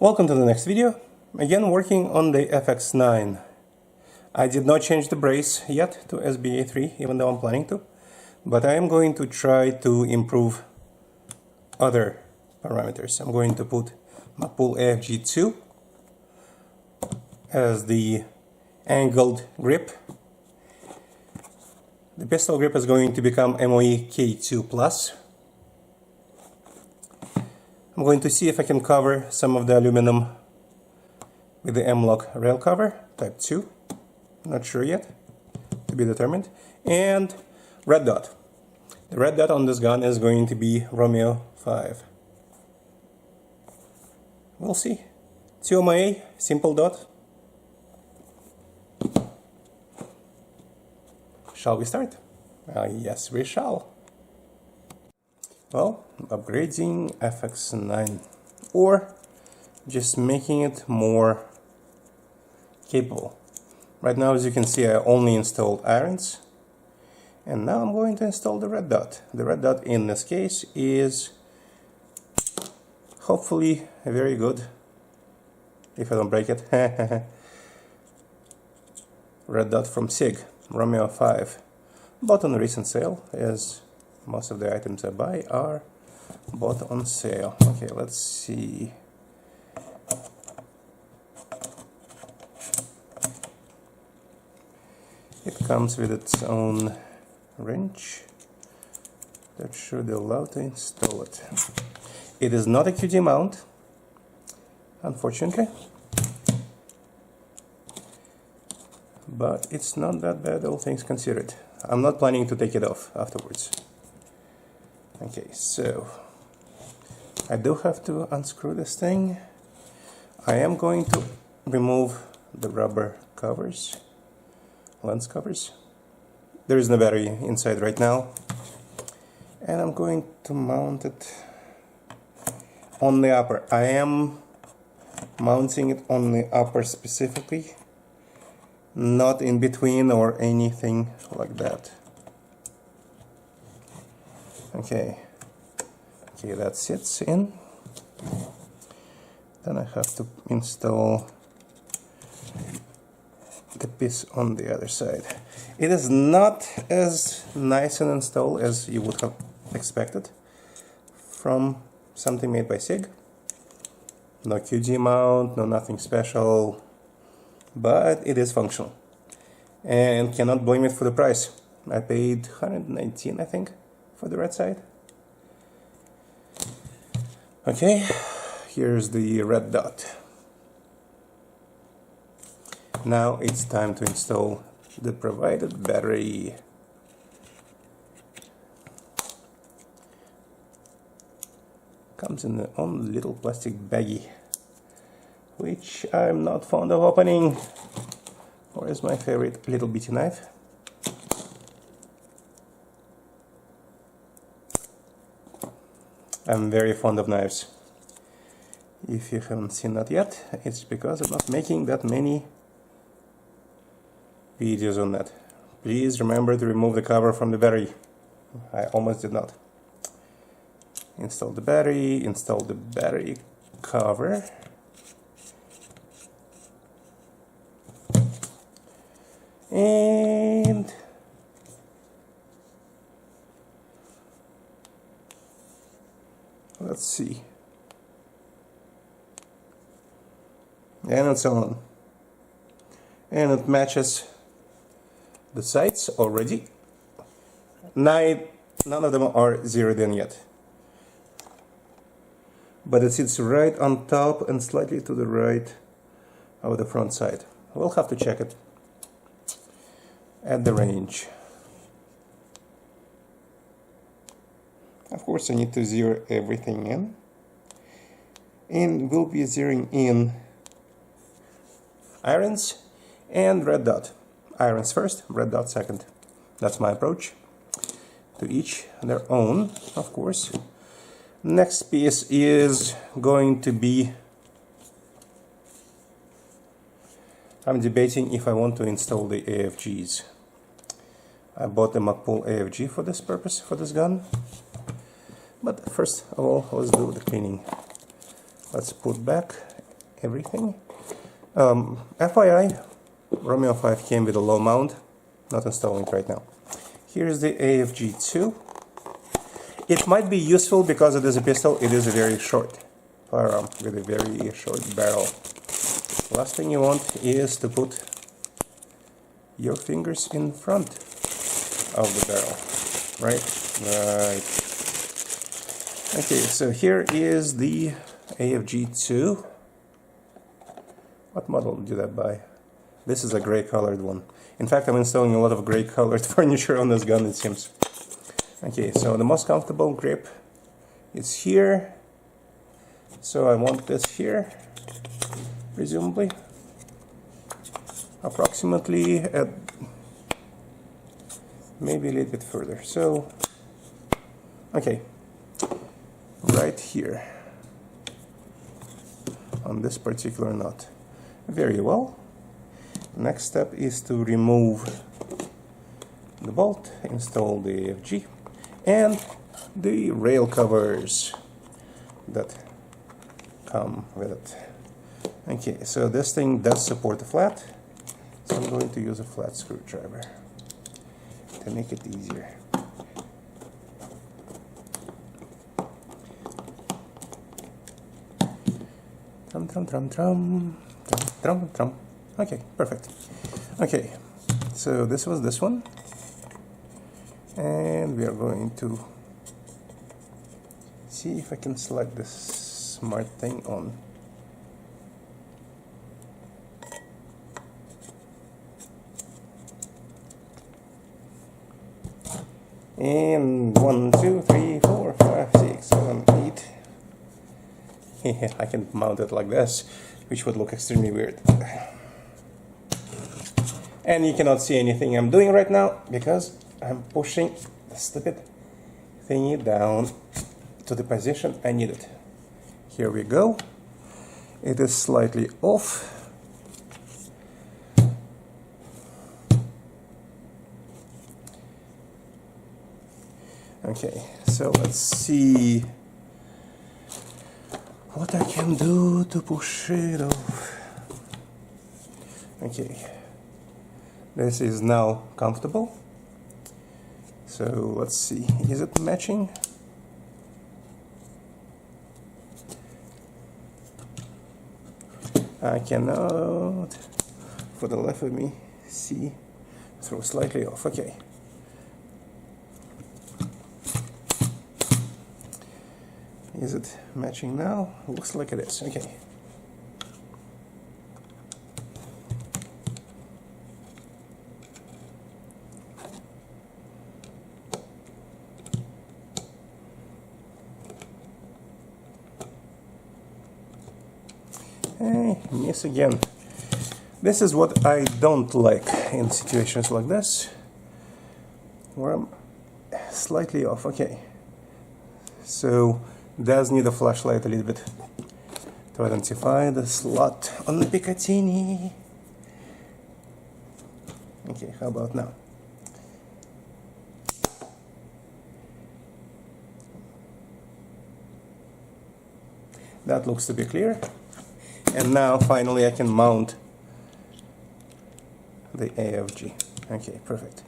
Welcome to the next video. Again, working on the FX-9. I did not change the brace yet to SBA3, even though I'm planning to, but I am going to try to improve other parameters. I'm going to put MagPul AFG 2 as the angled grip. The pistol grip is going to become MOE K2 Plus. I'm going to see if I can cover some of the aluminum with the M-Lock rail cover, type 2. Not sure yet, to be determined. And red dot. The red dot on this gun is going to be Romeo 5. We'll see. 2MA, simple dot. Shall we start? Yes, we shall. Well, upgrading FX-9 or just making it more capable. Right now, as you can see, I only installed irons, and now I'm going to install the red dot. The red dot in this case is hopefully very good, if I don't break it. Red dot from Sig Romeo 5, bought on a recent sale, as most of the items I buy are bought on sale. Okay, let's see. It comes with its own wrench that should allow to install it. It is not a QD mount, unfortunately, but it's not that bad, all things considered. I'm not planning to take it off afterwards. Okay, so I do have to unscrew this thing. I am going to remove the rubber covers, lens covers. There is no battery inside right now, and I'm going to mount it on the upper. I am mounting it on the upper specifically, not in between or anything like that. Okay, that sits in. Then I have to install the piece on the other side. It is not as nice an install as you would have expected from something made by Sig. No QG mount, no nothing special, but it is functional and cannot blame it for the price. I paid $119, I think, for the red side. Okay, here's the red dot. Now it's time to install the provided battery. Comes in their own little plastic baggie, which I'm not fond of opening. Where's my favorite little bitty knife? I'm very fond of knives. If you haven't seen that yet, it's because I'm not making that many videos on that. Please remember to remove the cover from the battery. I almost did not. Install the battery cover. And let's see. And it's on. And it matches the sides already. None of them are zeroed in yet. But it sits right on top and slightly to the right of the front side. We'll have to check it at the range. Of course, I need to zero everything in, and we'll be zeroing in irons and red dot. Irons first, red dot second. That's my approach. To each their own, of course. Next piece is going to be, I'm debating if I want to install the AFGs. I bought the MagPul AFG for this purpose, for this gun. But first of all, let's do the cleaning. Let's put back everything. FYI, Romeo 5 came with a low mount, not installing it right now. Here's the AFG 2. It might be useful because it is a pistol. It is a very short firearm with a very short barrel. Last thing you want is to put your fingers in front of the barrel, right? Right. Okay, so here is the AFG 2. What model did I buy? This is a gray colored one. In fact, I'm installing a lot of gray colored furniture on this gun, it seems. Okay, so the most comfortable grip is here. So I want this here, presumably. Approximately at maybe a little bit further. So, okay, right here on this particular knot. Very well. Next step is to remove the bolt, install the AFG and the rail covers that come with it. Okay, so this thing does support the flat, so I'm going to use a flat screwdriver to make it easier. Trum trum trum trum trum trum trum. Okay, perfect. Okay, so this was this one, and we are going to see if I can slide this smart thing on. And 1, 2, 3, 4, 5, 6, 7, 8. I can mount it like this, which would look extremely weird. And you cannot see anything I'm doing right now because I'm pushing the stupid thingy down to the position I need it. Here we go. It is slightly off. Okay, so let's see what I can do to push it off. Okay, this is now comfortable. So let's see, is it matching? I cannot, for the life of me, see. Throw slightly off. Okay. Is it matching now? Looks like it is. Okay. Hey, miss again. This is what I don't like in situations like this, where I'm slightly off. Okay. So does need a flashlight a little bit to identify the slot on the Picatinny. Okay, how about now? That looks to be clear. And now finally I can mount the AFG. Okay, perfect.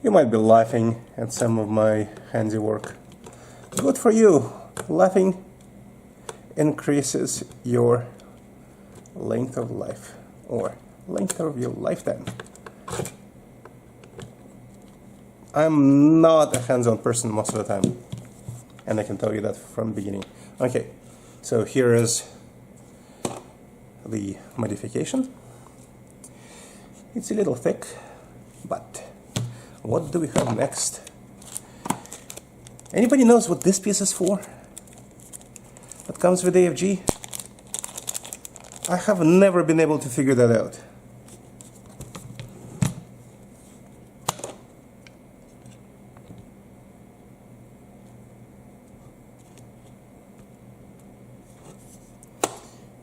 You might be laughing at some of my handiwork. Good for you! Laughing increases your length of life, or length of your lifetime. I'm not a hands-on person most of the time, and I can tell you that from the beginning. Okay, so here is the modification. It's a little thick, but what do we have next? Anybody knows what this piece is for? That comes with AFG? I have never been able to figure that out.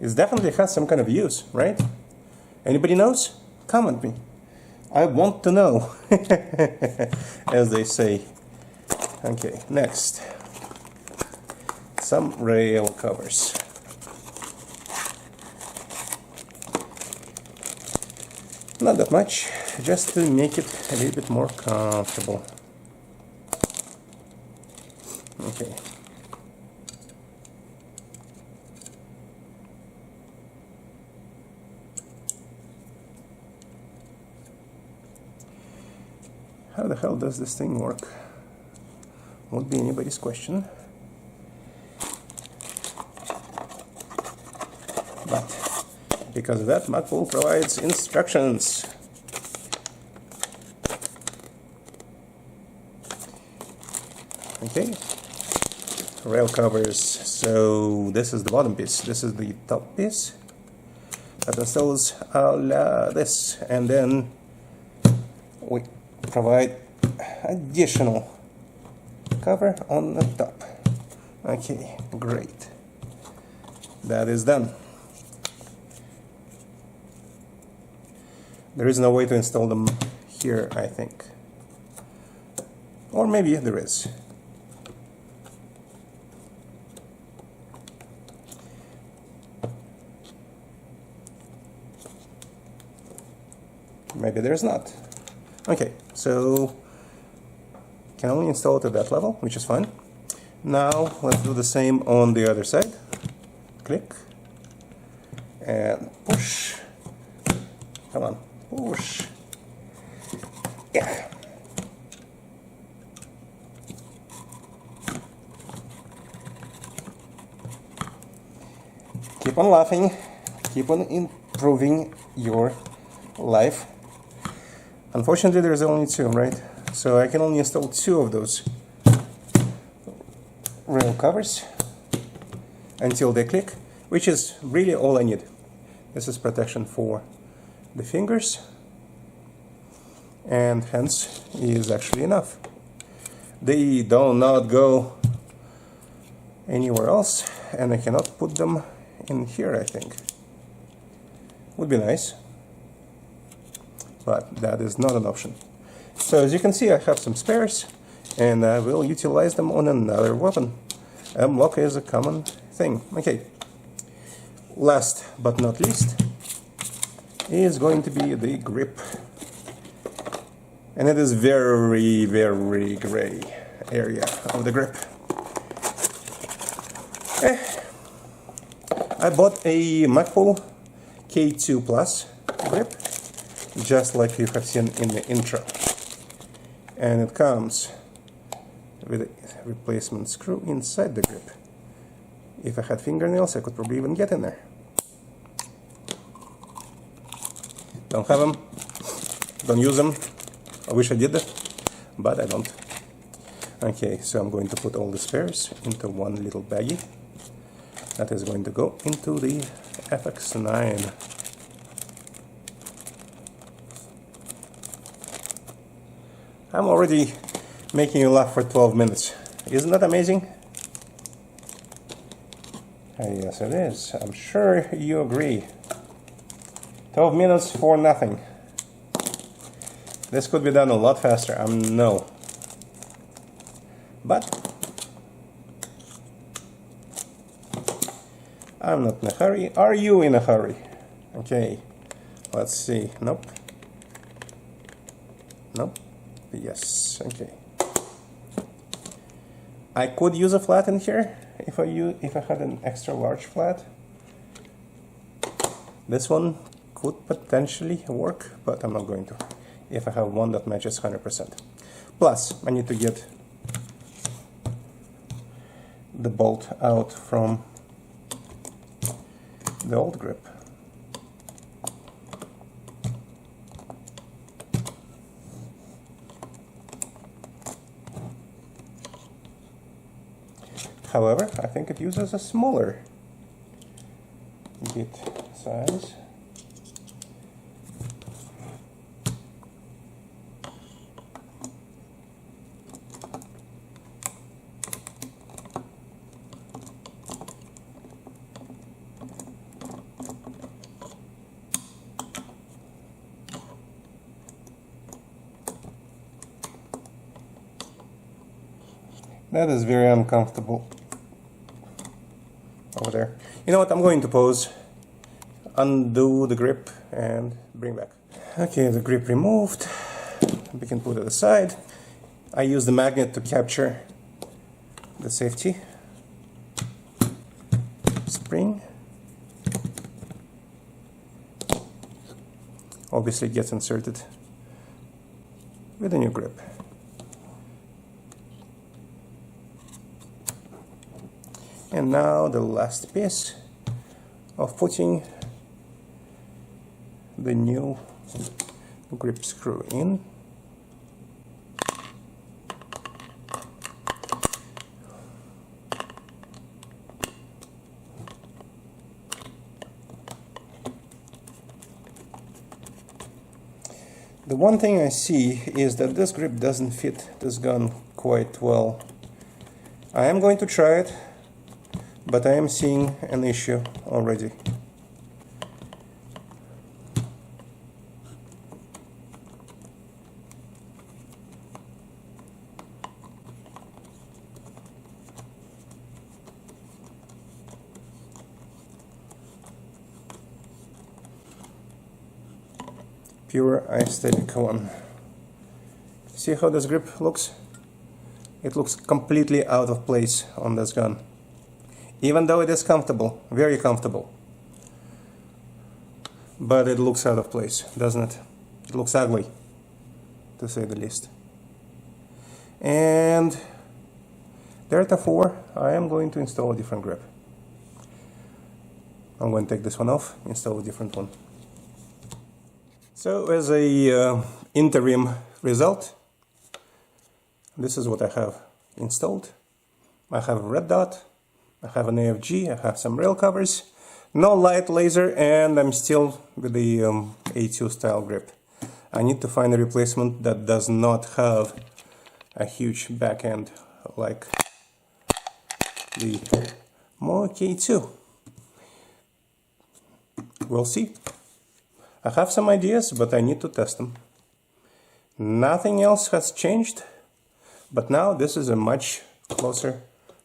It definitely has some kind of use, right? Anybody knows? Comment me. I want to know, as they say. Okay, next. some rail covers. Not that much, just to make it a little bit more comfortable. Okay. How the hell does this thing work? Won't be anybody's question. But because of that, MagPul provides instructions. Okay, rail covers. So this is the bottom piece, this is the top piece that installs this, and then we provide additional cover on the top. Okay, great. That is done. There is no way to install them here, I think. Or maybe there is. Maybe there's not. Okay, so can only install it at that level, which is fine. Now let's do the same on the other side. Click and push. Come on, push. Yeah. Keep on laughing, keep on improving your life. Unfortunately, there's only two, right? So I can only install two of those rail covers until they click, which is really all I need. This is protection for the fingers, and hence is actually enough. They do not go anywhere else, and I cannot put them in here, I think. Would be nice, but that is not an option. So as you can see, I have some spares, and I will utilize them on another weapon. M-lock is a common thing. Okay, last but not least is going to be the grip, and it is very, very gray area of the grip. I bought a MagPul K2 Plus grip, just like you have seen in the intro, and it comes with a replacement screw inside the grip. If I had fingernails, I could probably even get in there. Don't have them, don't use them. I wish I did that, but I don't. Okay, so I'm going to put all the spares into one little baggie that is going to go into the FX-9. I'm already making you laugh for 12 minutes. Isn't that amazing? Yes, it is. I'm sure you agree. 12 minutes for nothing. This could be done a lot faster, I know. But I'm not in a hurry. Are you in a hurry? Okay, let's see. Nope. Nope. Yes. Okay. I could use a flat in here if I had an extra large flat. This one could potentially work, but I'm not going to. If I have one that matches 100%. Plus, I need to get the bolt out from the old grip. However, I think it uses a smaller bit size. That is very uncomfortable. over there. You know what, I'm going to pause, undo the grip and bring back. Okay, the grip removed. We can put it aside. I use the magnet to capture the safety spring. Obviously it gets inserted with a new grip. And now the last piece of putting the new grip screw in. The one thing I see is that this grip doesn't fit this gun quite well. I am going to try it, but I am seeing an issue already. Pure aesthetic one. See how this grip looks? It looks completely out of place on this gun. Even though it is comfortable, very comfortable. But it looks out of place, doesn't it? It looks ugly, to say the least. And therefore, I am going to install a different grip. I'm going to take this one off, install a different one. So as a interim result, this is what I have installed. I have a red dot, I have an AFG, I have some rail covers, no light laser, and I'm still with the A2 style grip. I need to find a replacement that does not have a huge back end like the Mo K2. We'll see. I have some ideas, but I need to test them. Nothing else has changed, but now this is a much closer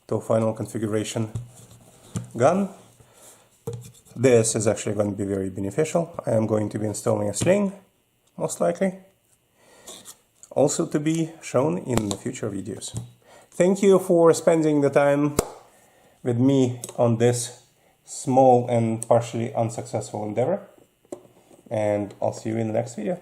to a final configuration gun. This is actually going to be very beneficial. I am going to be installing a sling, most likely, also to be shown in the future videos. Thank you for spending the time with me on this small and partially unsuccessful endeavor. And I'll see you in the next video.